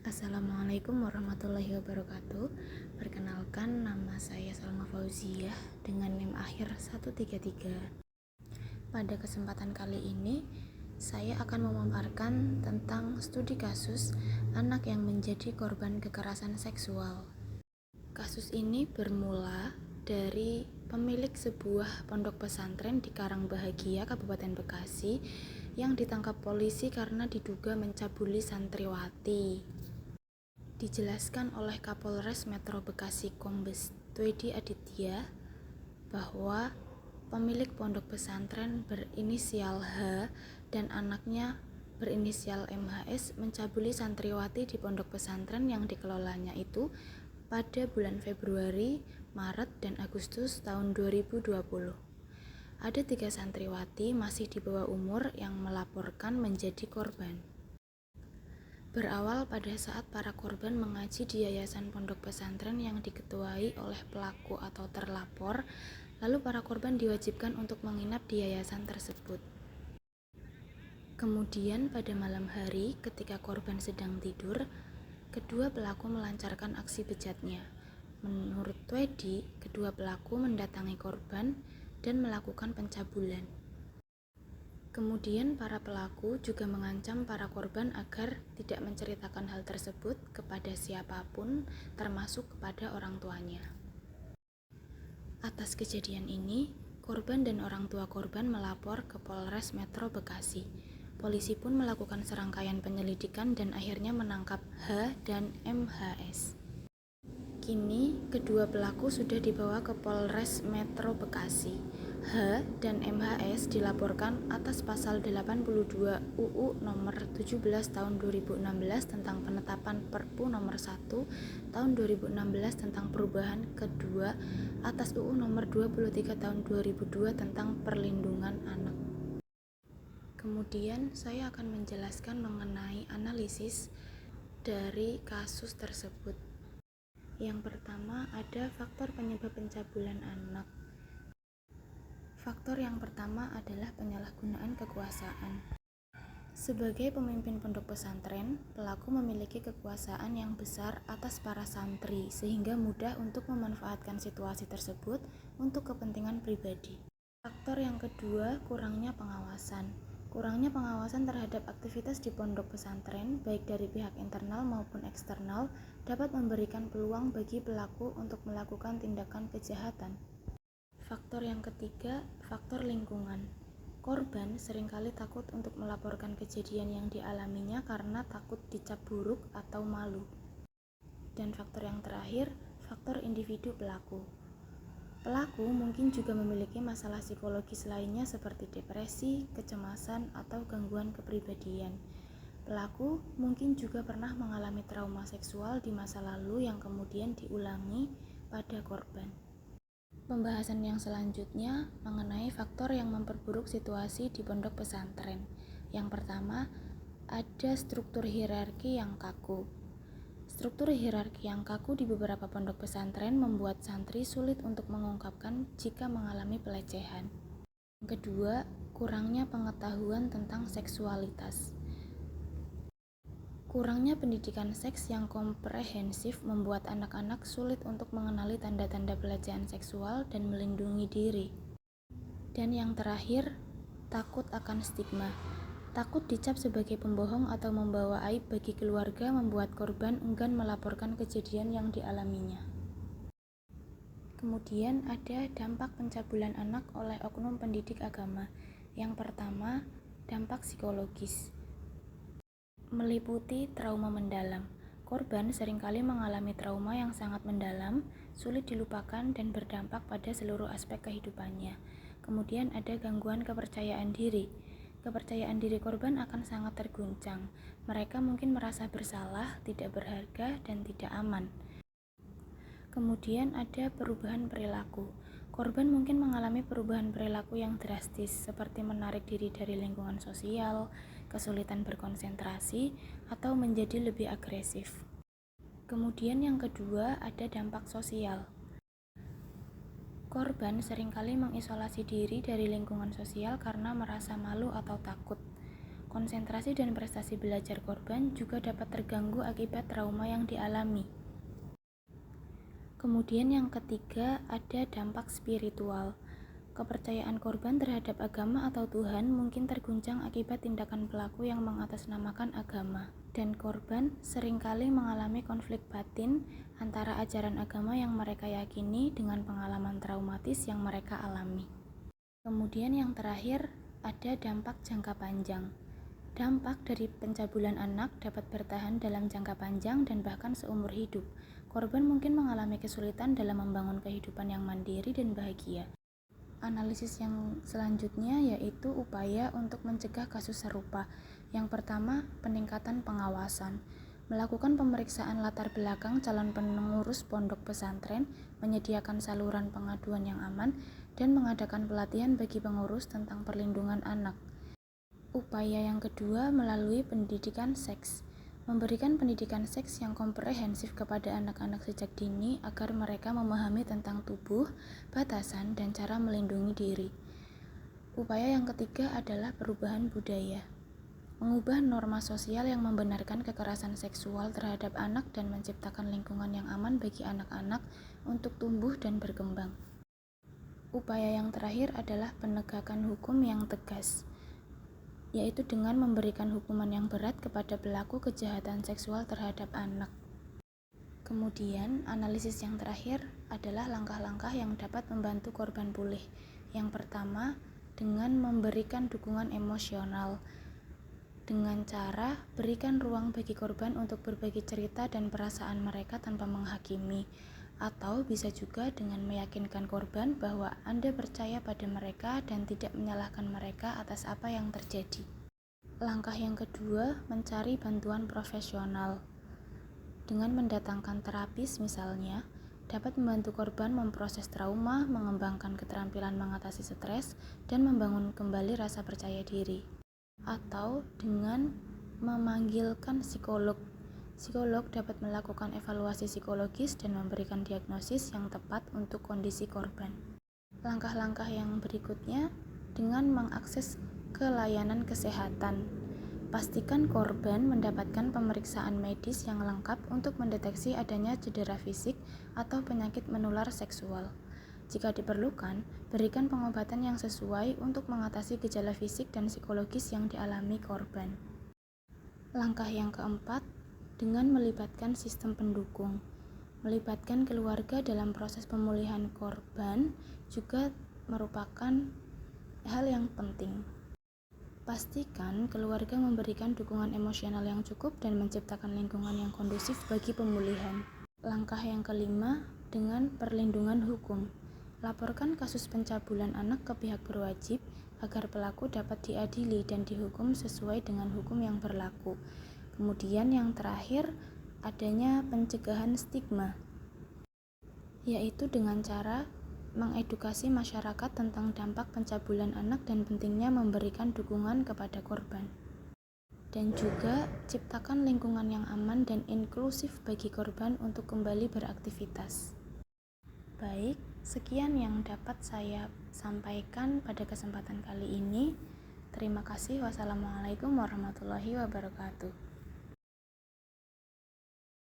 Assalamualaikum warahmatullahi wabarakatuh. Perkenalkan, nama saya Salma Fauziah dengan NIM akhir 133. Pada kesempatan kali ini, saya akan memaparkan tentang studi kasus anak yang menjadi korban kekerasan seksual. Kasus ini bermula dari pemilik sebuah pondok pesantren di Karangbahagia, Kabupaten Bekasi, yang ditangkap polisi karena diduga mencabuli santriwati. Dijelaskan oleh Kapolres Metro Bekasi Kombes Twedi Aditya bahwa pemilik pondok pesantren berinisial H dan anaknya berinisial MHS mencabuli santriwati di pondok pesantren yang dikelolanya itu pada bulan Februari, Maret, dan Agustus tahun 2020. Ada 3 santriwati masih di bawah umur yang melaporkan menjadi korban. Berawal pada saat para korban mengaji di yayasan pondok pesantren yang diketuai oleh pelaku atau terlapor, lalu para korban diwajibkan untuk menginap di yayasan tersebut. Kemudian pada malam hari ketika korban sedang tidur, kedua pelaku melancarkan aksi bejatnya. Menurut Twedi, kedua pelaku mendatangi korban dan melakukan pencabulan. Kemudian para pelaku juga mengancam para korban agar tidak menceritakan hal tersebut kepada siapapun, termasuk kepada orang tuanya. Atas kejadian ini, korban dan orang tua korban melapor ke Polres Metro Bekasi. Polisi pun melakukan serangkaian penyelidikan dan akhirnya menangkap H dan MHS. Kini, kedua pelaku sudah dibawa ke Polres Metro Bekasi. H dan MHS dilaporkan atas pasal 82 UU nomor 17 tahun 2016 tentang penetapan Perpu nomor 1 tahun 2016 tentang perubahan kedua atas UU nomor 23 tahun 2002 tentang perlindungan anak. Kemudian saya akan menjelaskan mengenai analisis dari kasus tersebut. Yang pertama, ada faktor penyebab pencabulan anak. Faktor yang pertama adalah penyalahgunaan kekuasaan. Sebagai pemimpin pondok pesantren, pelaku memiliki kekuasaan yang besar atas para santri sehingga mudah untuk memanfaatkan situasi tersebut untuk kepentingan pribadi. Faktor yang kedua, kurangnya pengawasan. Kurangnya pengawasan terhadap aktivitas di pondok pesantren, baik dari pihak internal maupun eksternal, dapat memberikan peluang bagi pelaku untuk melakukan tindakan kejahatan. Faktor yang ketiga, faktor lingkungan. Korban seringkali takut untuk melaporkan kejadian yang dialaminya karena takut dicap buruk atau malu. Dan faktor yang terakhir, faktor individu pelaku. Pelaku mungkin juga memiliki masalah psikologis lainnya seperti depresi, kecemasan, atau gangguan kepribadian. Pelaku mungkin juga pernah mengalami trauma seksual di masa lalu yang kemudian diulangi pada korban. Pembahasan yang selanjutnya mengenai faktor yang memperburuk situasi di pondok pesantren. Yang pertama, ada struktur hierarki yang kaku. Struktur hierarki yang kaku di beberapa pondok pesantren membuat santri sulit untuk mengungkapkan jika mengalami pelecehan. Yang kedua, kurangnya pengetahuan tentang seksualitas. Kurangnya pendidikan seks yang komprehensif membuat anak-anak sulit untuk mengenali tanda-tanda pelecehan seksual dan melindungi diri. Dan yang terakhir, takut akan stigma. Takut dicap sebagai pembohong atau membawa aib bagi keluarga membuat korban enggan melaporkan kejadian yang dialaminya. Kemudian ada dampak pencabulan anak oleh oknum pendidik agama. Yang pertama, dampak psikologis. Meliputi trauma mendalam. Korban seringkali mengalami trauma yang sangat mendalam, sulit dilupakan dan berdampak pada seluruh aspek kehidupannya. Kemudian ada gangguan kepercayaan diri. Kepercayaan diri korban akan sangat terguncang. Mereka mungkin merasa bersalah, tidak berharga, dan tidak aman. Kemudian ada perubahan perilaku. Korban mungkin mengalami perubahan perilaku yang drastis, seperti menarik diri dari lingkungan sosial, kesulitan berkonsentrasi, atau menjadi lebih agresif. Kemudian yang kedua ada dampak sosial. Korban seringkali mengisolasi diri dari lingkungan sosial karena merasa malu atau takut. konsentrasi dan prestasi belajar korban juga dapat terganggu akibat trauma yang dialami. Kemudian yang ketiga, ada dampak spiritual. Kepercayaan korban terhadap agama atau Tuhan mungkin terguncang akibat tindakan pelaku yang mengatasnamakan agama, dan korban seringkali mengalami konflik batin antara ajaran agama yang mereka yakini dengan pengalaman traumatis yang mereka alami. Kemudian yang terakhir, ada dampak jangka panjang. Dampak dari pencabulan anak dapat bertahan dalam jangka panjang dan bahkan seumur hidup. Korban mungkin mengalami kesulitan dalam membangun kehidupan yang mandiri dan bahagia. Analisis yang selanjutnya yaitu upaya untuk mencegah kasus serupa. Yang pertama, peningkatan pengawasan. Melakukan pemeriksaan latar belakang calon pengurus pondok pesantren, menyediakan saluran pengaduan yang aman, dan mengadakan pelatihan bagi pengurus tentang perlindungan anak. Upaya yang kedua melalui pendidikan seks. Memberikan pendidikan seks yang komprehensif kepada anak-anak sejak dini agar mereka memahami tentang tubuh, batasan, dan cara melindungi diri. Upaya yang ketiga adalah perubahan budaya. Mengubah norma sosial yang membenarkan kekerasan seksual terhadap anak dan menciptakan lingkungan yang aman bagi anak-anak untuk tumbuh dan berkembang. Upaya yang terakhir adalah penegakan hukum yang tegas, yaitu dengan memberikan hukuman yang berat kepada pelaku kejahatan seksual terhadap anak. Kemudian, analisis yang terakhir adalah langkah-langkah yang dapat membantu korban pulih. Yang pertama, dengan memberikan dukungan emosional. Dengan cara berikan ruang bagi korban untuk berbagi cerita dan perasaan mereka tanpa menghakimi. Atau bisa juga dengan meyakinkan korban bahwa Anda percaya pada mereka dan tidak menyalahkan mereka atas apa yang terjadi. Langkah yang kedua, mencari bantuan profesional. Dengan mendatangkan terapis misalnya, dapat membantu korban memproses trauma, mengembangkan keterampilan mengatasi stres, dan membangun kembali rasa percaya diri. Atau dengan memanggilkan psikolog. Psikolog dapat melakukan evaluasi psikologis dan memberikan diagnosis yang tepat untuk kondisi korban. Langkah-langkah yang berikutnya dengan mengakses ke layanan kesehatan. Pastikan korban mendapatkan pemeriksaan medis yang lengkap untuk mendeteksi adanya cedera fisik atau penyakit menular seksual. Jika diperlukan, berikan pengobatan yang sesuai untuk mengatasi gejala fisik dan psikologis yang dialami korban. Langkah yang keempat, dengan melibatkan sistem pendukung. Melibatkan keluarga dalam proses pemulihan korban juga merupakan hal yang penting. Pastikan keluarga memberikan dukungan emosional yang cukup dan menciptakan lingkungan yang kondusif bagi pemulihan. Langkah yang kelima, dengan perlindungan hukum. Laporkan kasus pencabulan anak ke pihak berwajib agar pelaku dapat diadili dan dihukum sesuai dengan hukum yang berlaku. Kemudian yang terakhir, adanya pencegahan stigma, yaitu dengan cara mengedukasi masyarakat tentang dampak pencabulan anak dan pentingnya memberikan dukungan kepada korban. Dan juga ciptakan lingkungan yang aman dan inklusif bagi korban untuk kembali beraktivitas. Baik, sekian yang dapat saya sampaikan pada kesempatan kali ini. Terima kasih. Wassalamualaikum warahmatullahi wabarakatuh.